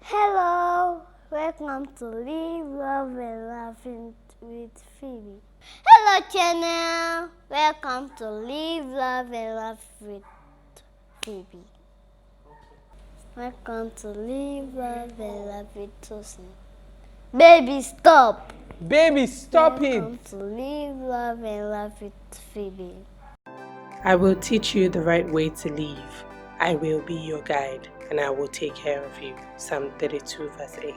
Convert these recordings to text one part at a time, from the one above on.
Hello, welcome to Live, Love and Laughing with Phoebe. Hello channel, welcome to Live, Love and Laugh with Phoebe. Welcome to Live, Love and Laugh with Tosin. Baby, stop! Baby, stop Welcome it! to Live, Love and Laugh with Phoebe. I will teach you the right way to live. I will be your guide, and I will take care of you. Psalm 32 verse 8.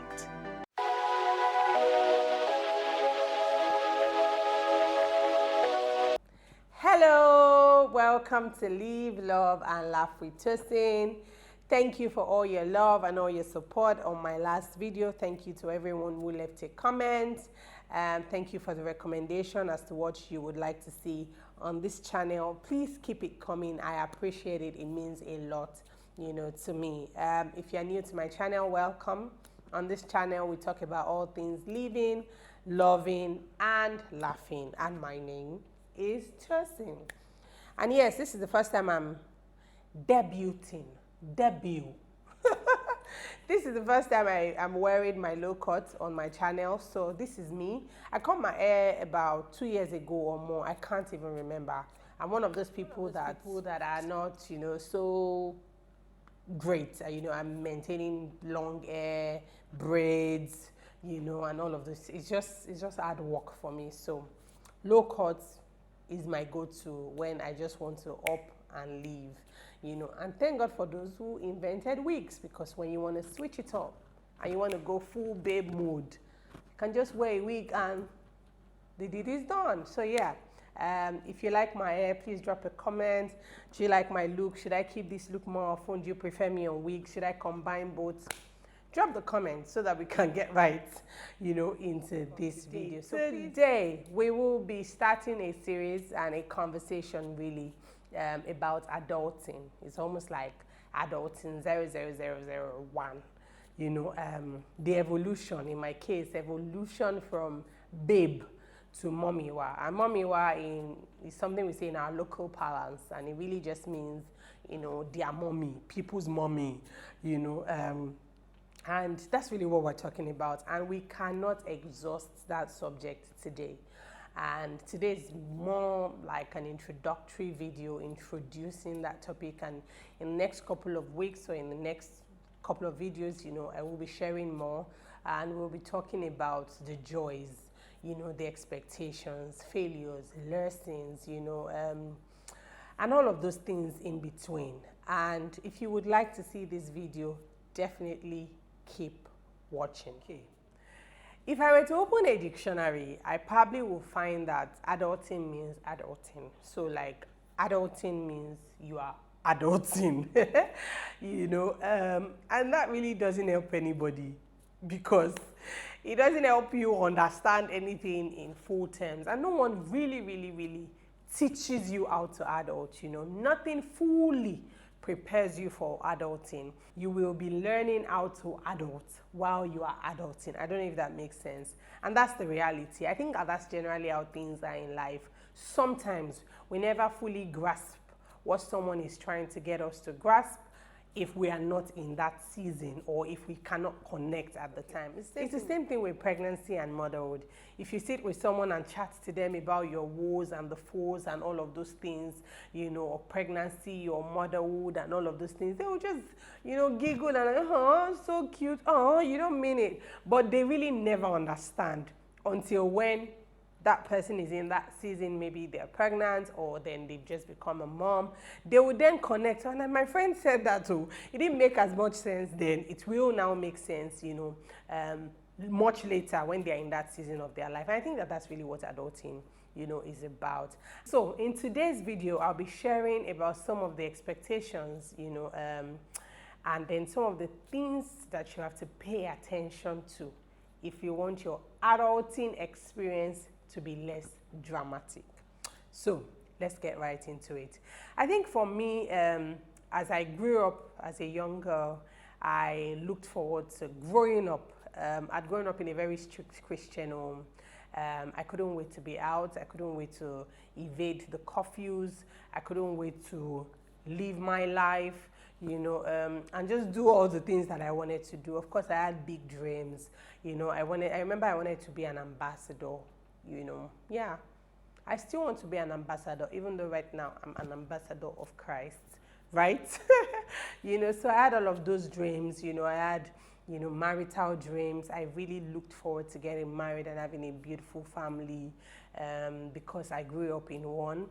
Hello, welcome to Live, Love and Laugh with Tosin. Thank you for all your love and all your support on my last video. Thank you to everyone who left a comment. Thank you for the recommendation as to what you would like to see on this channel. Please keep it coming. I appreciate it. It means a lot, to me. If you're new to my channel, welcome. On this channel, we talk about all things living, loving, and laughing. And my name is Tosin. And yes, this is the first time I'm debuting. Debut. This is the first time I'm wearing my low cut on my channel, so this is me. I cut my hair about 2 years ago or more. I can't even remember. I'm one of those people that are not, so great. I'm maintaining long hair, braids, and all of this. It's just hard work for me. So low cut is my go-to when I just want to up and leave, and thank God for those who invented wigs, because when you want to switch it up and you want to go full babe mode, you can just wear a wig and the deed is done. So yeah, if you like my hair, please drop a comment. Do you like my look? Should I keep this look more often? Do you prefer me on wigs? Should I combine both? Drop the comments so that we can get right, into this video. So today we will be starting a series and a conversation really about adulting. It's almost like adulting 00001. The evolution, in my case, evolution from babe to mommywa. And mommywa is something we say in our local parlance, and it really just means, their mommy, people's mommy, and that's really what we're talking about. And we cannot exhaust that subject today. And today is more like an introductory video introducing that topic. And in the next couple of weeks or in the next couple of videos, I will be sharing more. And we'll be talking about the joys, the expectations, failures, lessons, and all of those things in between. And if you would like to see this video, definitely keep watching. Okay. If I were to open a dictionary, I probably will find that adulting means adulting. So like adulting means you are adulting, and that really doesn't help anybody, because it doesn't help you understand anything in full terms. And no one really teaches you how to adult, nothing fully prepares you for adulting. You will be learning how to adult while you are adulting. I don't know if that makes sense. And that's the reality. I think that's generally how things are in life. Sometimes we never fully grasp what someone is trying to get us to grasp if we are not in that season, or if we cannot connect at the time. It's the same thing with pregnancy and motherhood. If you sit with someone and chat to them about your woes and the foes and all of those things, or pregnancy or motherhood and all of those things, they will just, giggle and oh, so cute, oh, you don't mean it. But they really never understand until when that person is in that season. Maybe they're pregnant, or then they've just become a mom. They will then connect. And my friend said that too. It didn't make as much sense then. It will now make sense, much later when they're in that season of their life. And I think that that's really what adulting, is about. So in today's video, I'll be sharing about some of the expectations, and then some of the things that you have to pay attention to if you want your adulting experience to be less dramatic. So let's get right into it. I think for me, as I grew up as a young girl, I looked forward to growing up. I'd grown up in a very strict Christian home. I couldn't wait to be out. I couldn't wait to evade the curfews. I couldn't wait to live my life. and just do all the things that I wanted to do. Of course, I had big dreams. I remember I wanted to be an ambassador. Yeah, I still want to be an ambassador, even though right now I'm an ambassador of Christ, right? So I had all of those dreams. I had, marital dreams. I really looked forward to getting married and having a beautiful family, because I grew up in one.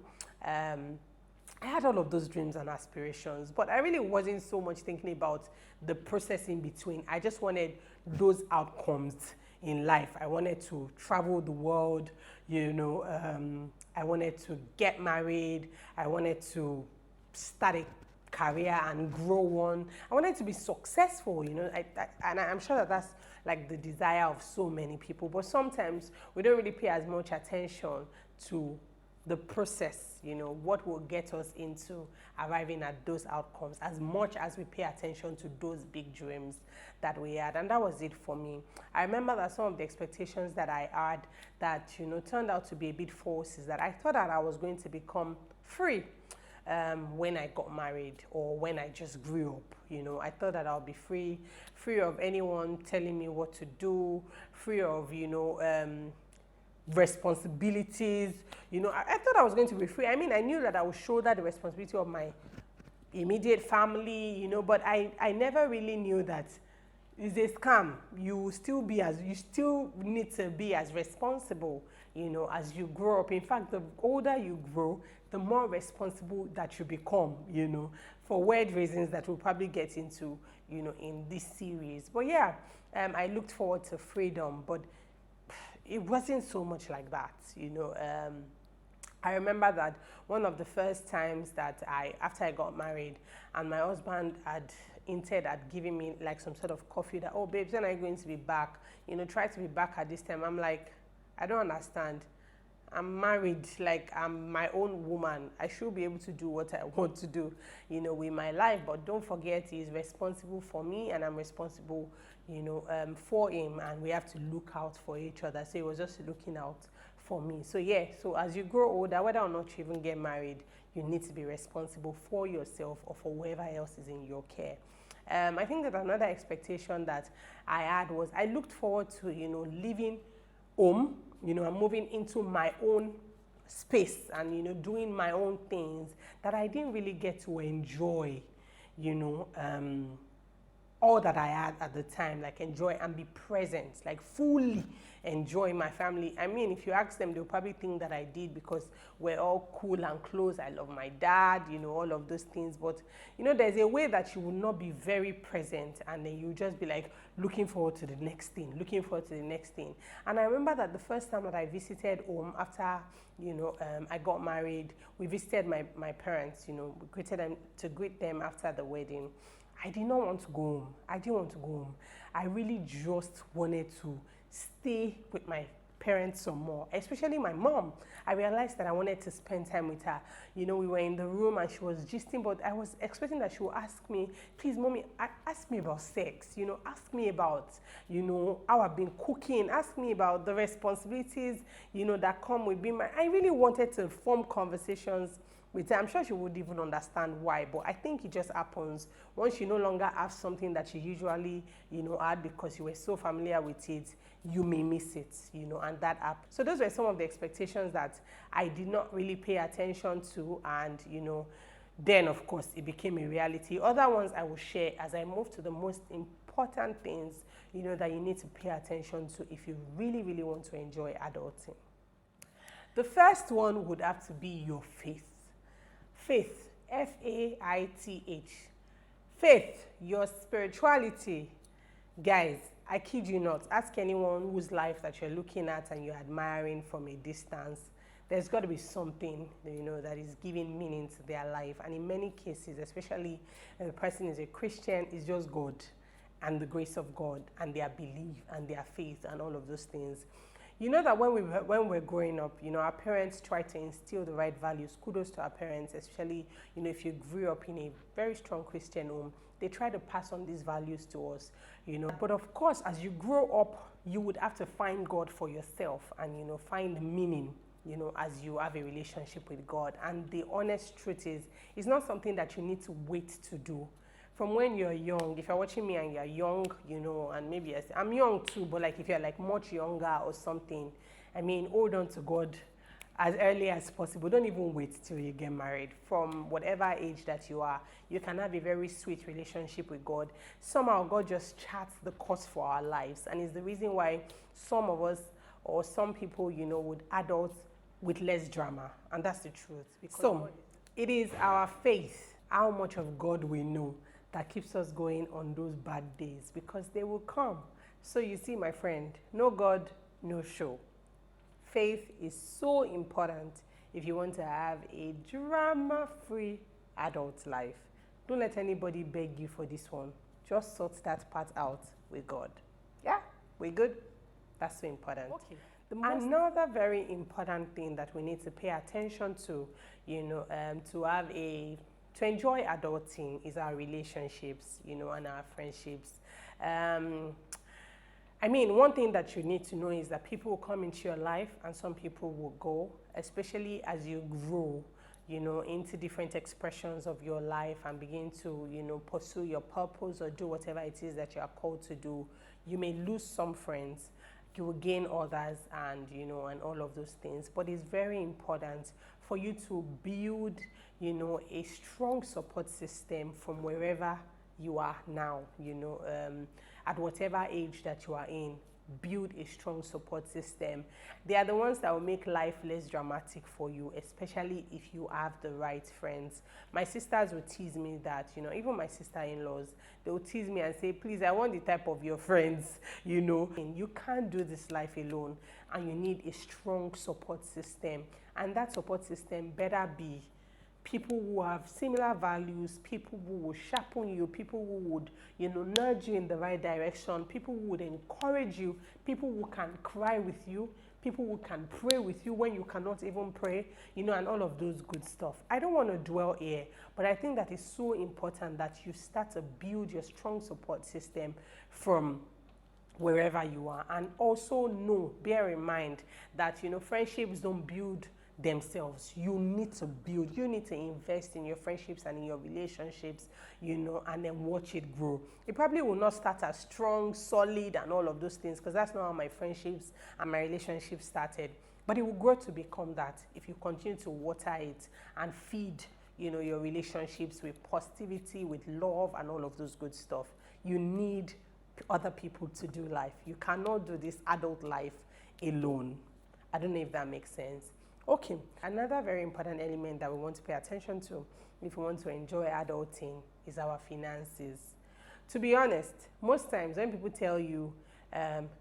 I had all of those dreams and aspirations, but I really wasn't so much thinking about the process in between. I just wanted those outcomes in life. I wanted to travel the world, I wanted to get married. I wanted to start a career and grow one. I wanted to be successful, and I'm sure that that's like the desire of so many people. But sometimes we don't really pay as much attention to the process, what will get us into arriving at those outcomes, as much as we pay attention to those big dreams that we had. And that was it for me. I remember that some of the expectations that I had that, turned out to be a bit false is that I thought that I was going to become free when I got married, or when I just grew up. I thought that I'll be free of anyone telling me what to do, free of, responsibilities. I thought I was going to be free. I mean, I knew that I would shoulder the responsibility of my immediate family, but I never really knew that it's a scam. You still need to be as responsible, as you grow up. In fact, the older you grow, the more responsible that you become, for weird reasons that we'll probably get into, in this series. But yeah, I looked forward to freedom, but it wasn't so much like that, I remember that one of the first times that after I got married, and my husband had hinted at giving me like some sort of coffee that, oh babes, when are you going to be back? Try to be back at this time. I'm like, I don't understand. I'm married, like I'm my own woman. I should be able to do what I want to do, with my life. But don't forget, he's responsible for me, and I'm responsible, for him, and we have to look out for each other. So he was just looking out for me. So yeah, so as you grow older, whether or not you even get married, you need to be responsible for yourself or for whoever else is in your care. I think that another expectation that I had was I looked forward to, leaving home, and moving into my own space and, doing my own things that I didn't really get to enjoy, all that I had at the time, like enjoy and be present, like fully enjoy my family. I mean, if you ask them, they'll probably think that I did because we're all cool and close. I love my dad, all of those things. But, there's a way that you will not be very present, and then you just be like looking forward to the next thing, looking forward to the next thing. And I remember that the first time that I visited home after, I got married, we visited my parents, we greeted them to greet them after the wedding. I did not want to go home. I didn't want to go home. I really just wanted to stay with my parents some more, especially my mom. I realized that I wanted to spend time with her. We were in the room and she was gisting, but I was expecting that she would ask me, please, mommy, ask me about sex, ask me about, how I've been cooking, ask me about the responsibilities, that come with being I really wanted to form conversations with her. I'm sure she would even understand why, but I think it just happens once you no longer have something that you usually, had because you were so familiar with it, you may miss it, and that happens. So those were some of the expectations that I did not really pay attention to, and, then of course it became a reality. Other ones I will share as I move to the most important things, that you need to pay attention to if you really, really want to enjoy adulting. The first one would have to be your faith. Faith, F-A-I-T-H. Faith, your spirituality. Guys, I kid you not, ask anyone whose life that you're looking at and you're admiring from a distance. There's got to be something, that is giving meaning to their life. And in many cases, especially if the person is a Christian, it's just God and the grace of God and their belief and their faith and all of those things. That when we're growing up, our parents try to instill the right values. Kudos to our parents, especially, if you grew up in a very strong Christian home, they try to pass on these values to us, But of course, as you grow up, you would have to find God for yourself and, find meaning, as you have a relationship with God. And the honest truth is, it's not something that you need to wait to do. from when you're young. If you're watching me and you're young, you know, and maybe I'm young too, but like if you're like much younger or something, I mean, hold on to God as early as possible. Don't even wait till you get married. From whatever age that you are, you can have a very sweet relationship with God. Somehow God just charts the course for our lives, and it's the reason why some of us or some people, you know, would adult with less drama, and that's the truth. So it is our faith, how much of God we know, that keeps us going on those bad days, because they will come. So you see, my friend, no God, no show. Faith is so important if you want to have a drama-free adult life. Don't let anybody beg you for this one. Just sort that part out with God. Yeah, we good? That's so important. Okay. Another very important thing that we need to pay attention to, you know, to enjoy adulting is our relationships, you know, and our friendships. I mean, one thing that you need to know is that people will come into your life and some people will go, especially as you grow, you know, into different expressions of your life and begin to, you know, pursue your purpose or do whatever it is that you are called to do. You may lose some friends, you will gain others, and, you know, and all of those things. But it's very important for you to build, you know, a strong support system from wherever you are now, you know, at whatever age that you are in. Build a strong support system. They are the ones that will make life less dramatic for you, especially if you have the right friends. My sisters will tease me that, you know, even my sister-in-laws, they will tease me and say, please, I want the type of your friends, you know. And you can't do this life alone, and you need a strong support system. And that support system better be people who have similar values, people who will sharpen you, people who would, you know, nudge you in the right direction, people who would encourage you, people who can cry with you, people who can pray with you when you cannot even pray, you know, and all of those good stuff. I don't want to dwell here, but I think that it's so important that you start to build your strong support system from wherever you are. And also know, bear in mind that, you know, friendships don't build themselves. You need to build, you need to invest in your friendships and in your relationships, you know, and then watch it grow. It probably will not start as strong, solid, and all of those things, because that's not how my friendships and my relationships started. But it will grow to become that if you continue to water it and feed, you know, your relationships with positivity, with love, and all of those good stuff. You need other people to do life. You cannot do this adult life alone. I don't know if that makes sense. Okay, another very important element that we want to pay attention to if we want to enjoy adulting is our finances. To be honest, most times when people tell you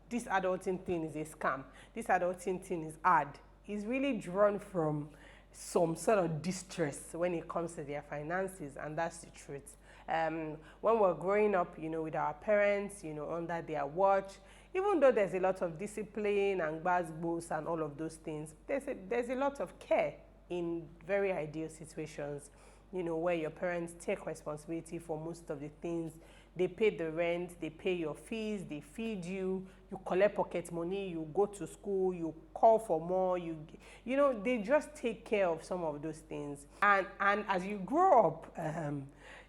this adulting thing is a scam, this adulting thing is hard, it's really drawn from some sort of distress when it comes to their finances, and that's the truth. When we're growing up, you know, with our parents, you know, under their watch, even though there's a lot of discipline and gbas and all of those things, there's a lot of care in very ideal situations, you know, where your parents take responsibility for most of the things. They pay the rent, they pay your fees, they feed you, you collect pocket money, you go to school, you call for more, you know, they just take care of some of those things. And as you grow up,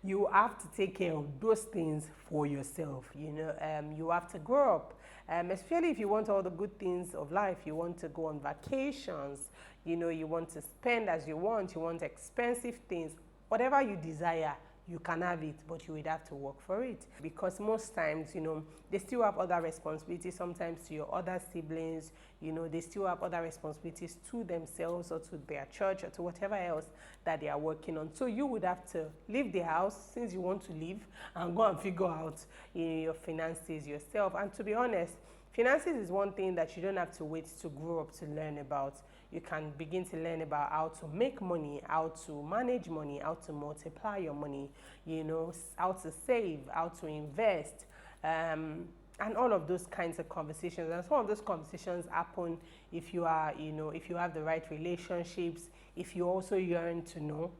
you have to take care of those things for yourself, you know. You have to grow up, especially if you want all the good things of life. You want to go on vacations, you know, you want to spend as you want expensive things. Whatever you desire, you can have it, but you would have to work for it. Because most times, you know, they still have other responsibilities, sometimes to your other siblings, you know, they still have other responsibilities to themselves or to their church or to whatever else that they are working on. So you would have to leave the house since you want to leave and go and figure out, you know, your finances yourself. And to be honest, finances is one thing that you don't have to wait to grow up to learn about. You can begin to learn about how to make money, how to manage money, how to multiply your money, you know, how to save, how to invest, and all of those kinds of conversations. And some of those conversations happen if you are, you know, if you have the right relationships, if you also yearn to know,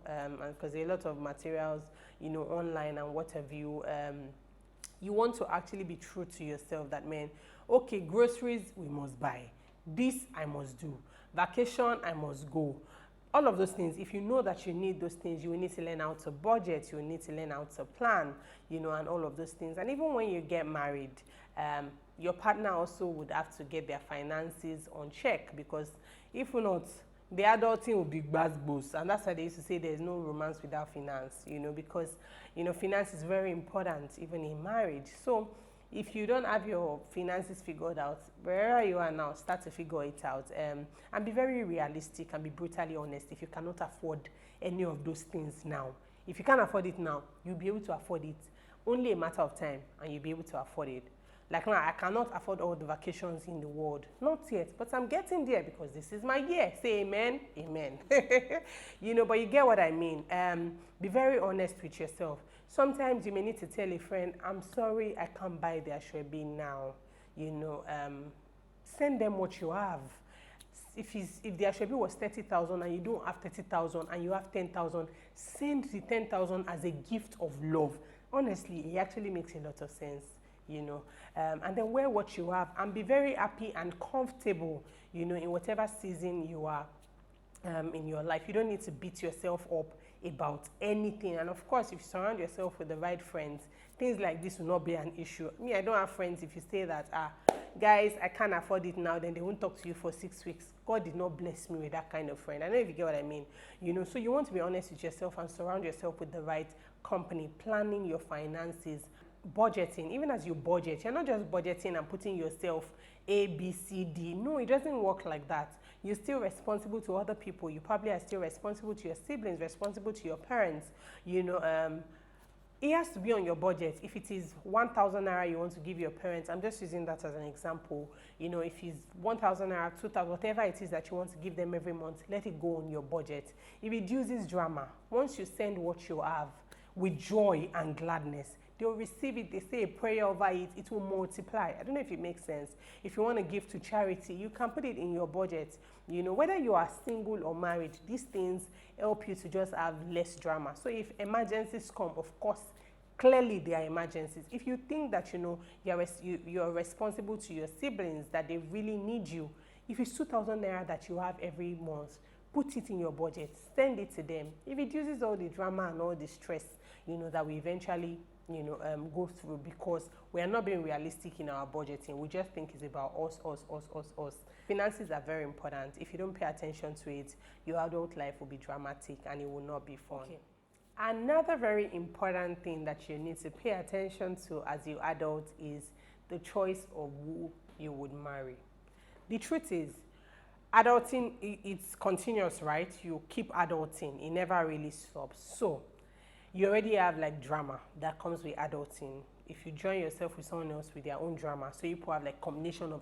because there are a lot of materials, you know, online and what have you. You want to actually be true to yourself that, man, okay, groceries we must buy. This I must do. Vacation I must go. all of those things, if you know that you need those things, you will need to learn how to budget, you will need to learn how to plan, and all of those things. And even when you get married, your partner also would have to get their finances on check, because if not, the adulting will be gbas, and that's why they used to say there's no romance without finance, because finance is very important even in marriage. So if you don't have your finances figured out, wherever you are now, start to figure it out, and be very realistic and be brutally honest. If you cannot afford any of those things now, if you can't afford it now, you'll be able to afford it. Only a matter of time, and you'll be able to afford it. Like now, I cannot afford all the vacations in the world. Not yet, but I'm getting there, because this is my year. Say amen, amen. But you get what I mean. Be very honest with yourself. Sometimes you may need to tell a friend, I'm sorry, I can't buy the ashwebi now. Send them what you have. If the ashwebi was 30,000 and you don't have 30,000 and you have 10,000, send the 10,000 as a gift of love. Honestly, it actually makes a lot of sense. And then wear what you have and be very happy and comfortable, in whatever season you are in your life. You don't need to beat yourself up about anything. And of course, if you surround yourself with the right friends, things like this will not be an issue. Me, I don't have friends. If you say that, guys, I can't afford it now, then they won't talk to you for 6 weeks. God did not bless me with that kind of friend. I don't know if you get what I mean. So you want to be honest with yourself and surround yourself with the right company, planning your finances, budgeting. Even as you budget, you're not just budgeting and putting yourself A, B, C, D. No, it doesn't work like that. You're still responsible to other people. You probably are still responsible to your siblings, responsible to your parents. It has to be on your budget. If it is 1,000 naira you want to give your parents, I'm just using that as an example. If it's 1,000 naira, 2,000, whatever it is that you want to give them every month, let it go on your budget. It reduces drama. Once you send what you have with joy and gladness, they'll receive it. They say a prayer over it, it will multiply. I don't know if it makes sense. If you want to give to charity, you can put it in your budget. Whether you are single or married, these things help you to just have less drama. So if emergencies come, of course, clearly they are emergencies. If you think that, you're responsible to your siblings, that they really need you, if it's 2,000 naira that you have every month, put it in your budget, send it to them. It reduces all the drama and all the stress, that we eventually go through, because we are not being realistic in our budgeting. We just think it's about us. Finances are very important. If you don't pay attention to it, your adult life will be dramatic and it will not be fun. Okay. Another very important thing that you need to pay attention to as you adult is the choice of who you would marry. The truth is, adulting, it's continuous, right? You keep adulting. It never really stops. So you already have like drama that comes with adulting. If you join yourself with someone else with their own drama, so you have like combination of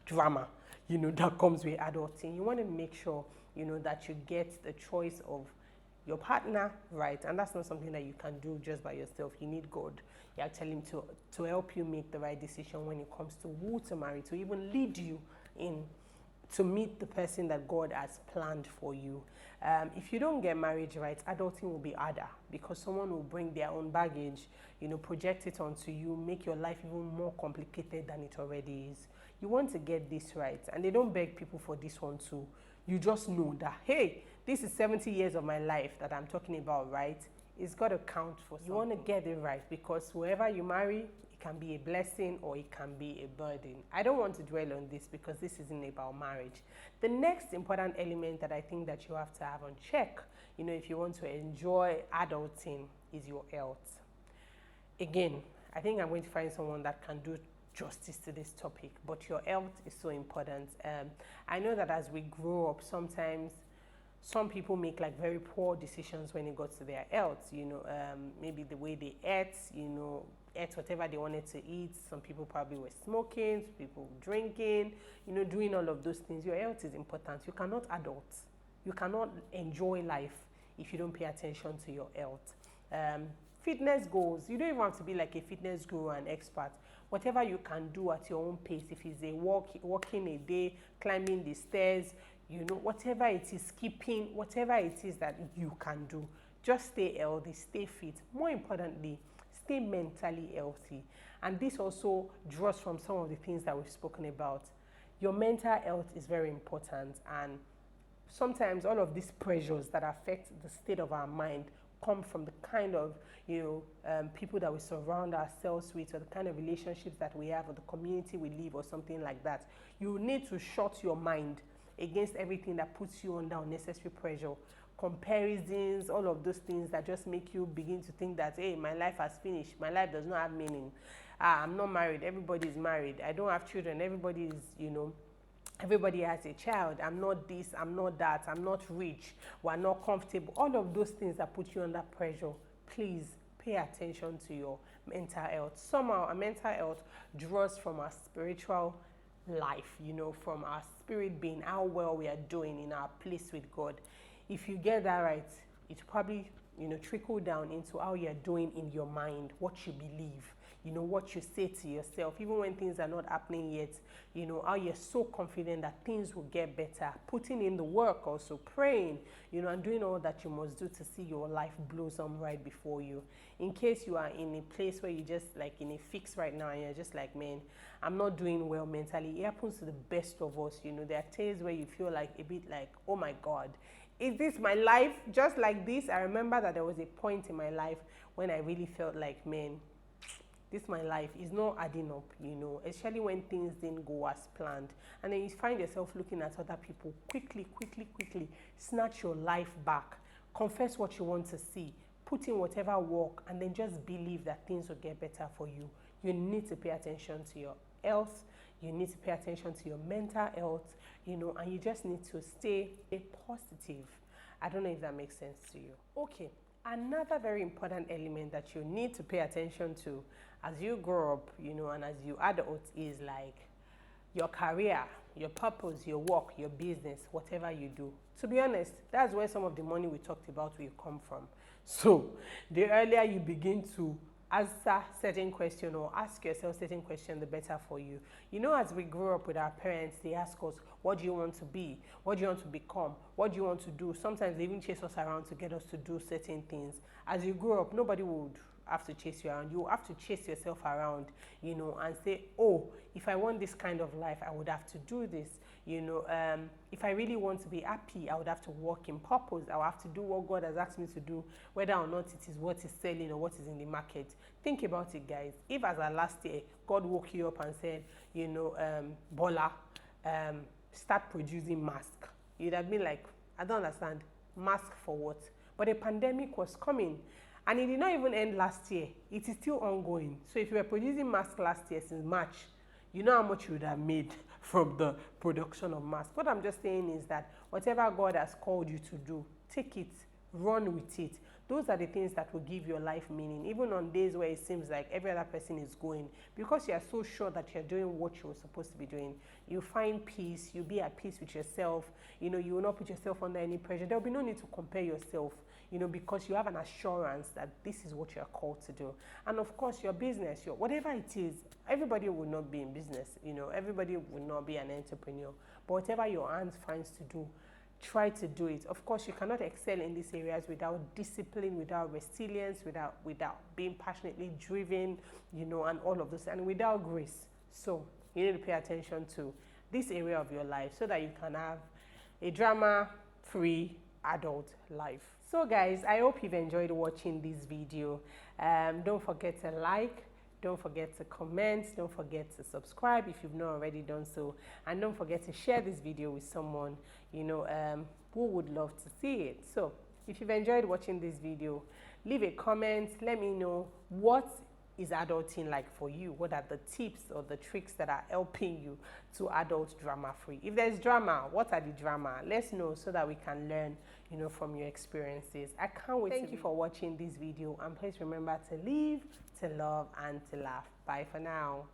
drama, that comes with adulting. You want to make sure, that you get the choice of your partner right, and that's not something that you can do just by yourself. You need God. You have to tell him to help you make the right decision when it comes to who to marry, to even lead you in to meet the person that God has planned for you. If you don't get married right, adulting will be harder, because someone will bring their own baggage, project it onto you, make your life even more complicated than it already is. You want to get this right, and they don't beg people for this one too. You just know that, hey, this is 70 years of my life that I'm talking about, right? It's got to count for something. You want to get it right, because whoever you marry, it can be a blessing or it can be a burden. I don't want to dwell on this, because this isn't about marriage. The next important element that I think that you have to have on check, if you want to enjoy adulting, is your health. Again, I think I'm going to find someone that can do justice to this topic, but your health is so important. I know that as we grow up, sometimes some people make like very poor decisions when it got to their health. Maybe the way they ate, ate whatever they wanted to eat. Some people probably were smoking, some people drinking, doing all of those things. Your health is important. You cannot adult. You cannot enjoy life if you don't pay attention to your health. Fitness goals. You don't even have to be like a fitness guru and expert. Whatever you can do at your own pace, if it's a walking a day, climbing the stairs, whatever it is, skipping, whatever it is that you can do, just stay healthy, stay fit. More importantly, stay mentally healthy. And this also draws from some of the things that we've spoken about. Your mental health is very important, and sometimes all of these pressures that affect the state of our mind come from the kind of people that we surround ourselves with, or the kind of relationships that we have, or the community we live, or something like that. You need to shut your mind against everything that puts you under unnecessary pressure, comparisons, all of those things that just make you begin to think that, hey, my life has finished, my life does not have meaning. I'm not married, everybody is married, I don't have children, everybody is, everybody has a child, I'm not this, I'm not that, I'm not rich, we're not comfortable. All of those things that put you under pressure, please pay attention to your mental health. Somehow our mental health draws from our spiritual life, from our spirit being, how well we are doing in our place with God. If you get that right, it probably trickle down into how you're doing in your mind, what you believe, what you say to yourself, even when things are not happening yet, how you're so confident that things will get better, putting in the work, also praying, and doing all that you must do to see your life blossom right before you. In case you are in a place where you just like in a fix right now and you're just like, man, I'm not doing well mentally. It happens to the best of us. There are days where you feel like a bit like, oh my God, is this my life? Just like this. I remember that there was a point in my life when I really felt like, man, this my life is not adding up, especially when things didn't go as planned. And then you find yourself looking at other people, quickly, snatch your life back, confess what you want to see, put in whatever work, and then just believe that things will get better for you. You need to pay attention to your health, you need to pay attention to your mental health, and you just need to stay positive. I don't know if that makes sense to you. Okay, another very important element that you need to pay attention to as you grow up, and as you adult is like your career, your purpose, your work, your business, whatever you do. To be honest, that's where some of the money we talked about will come from. So the earlier you begin to answer certain questions or ask yourself certain questions, the better for you. As we grow up with our parents, they ask us, what do you want to be? What do you want to become? What do you want to do? Sometimes they even chase us around to get us to do certain things. As you grow up, nobody would have to chase you around. You have to chase yourself around, and say, oh, if I want this kind of life, I would have to do this. If I really want to be happy, I would have to work in purpose. I would have to do what God has asked me to do, whether or not it is what is selling or what is in the market. Think about it, guys. If as our last year, God woke you up and said, Bola, start producing masks, you'd have been like, I don't understand, mask for what? But a pandemic was coming. And it did not even end last year. It is still ongoing. So if you were producing masks last year since March, you know how much you would have made from the production of masks. What I'm just saying is that whatever God has called you to do, take it, run with it. Those are the things that will give your life meaning, even on days where it seems like every other person is going. Because you are so sure that you're doing what you're supposed to be doing, you find peace, you'll be at peace with yourself, you will not put yourself under any pressure. There'll be no need to compare yourself, because you have an assurance that this is what you're called to do. And of course, your business, whatever it is, everybody will not be in business, everybody will not be an entrepreneur. But whatever your hands finds to do, try to do it. Of course, you cannot excel in these areas without discipline, without resilience, without being passionately driven, and all of this, and without grace. So you need to pay attention to this area of your life so that you can have a drama-free adult life. So guys, I hope you've enjoyed watching this video. Don't forget to like, don't forget to comment, don't forget to subscribe if you've not already done so, and don't forget to share this video with someone who would love to see it. So if you've enjoyed watching this video, leave a comment, let me know what is adulting like for you. What are the tips or the tricks that are helping you to adult drama free? If there's drama, what are the drama? Let's know so that we can learn from your experiences. I can't wait. Thank you for watching this video, and please remember to live, to love, and to laugh. Bye for now.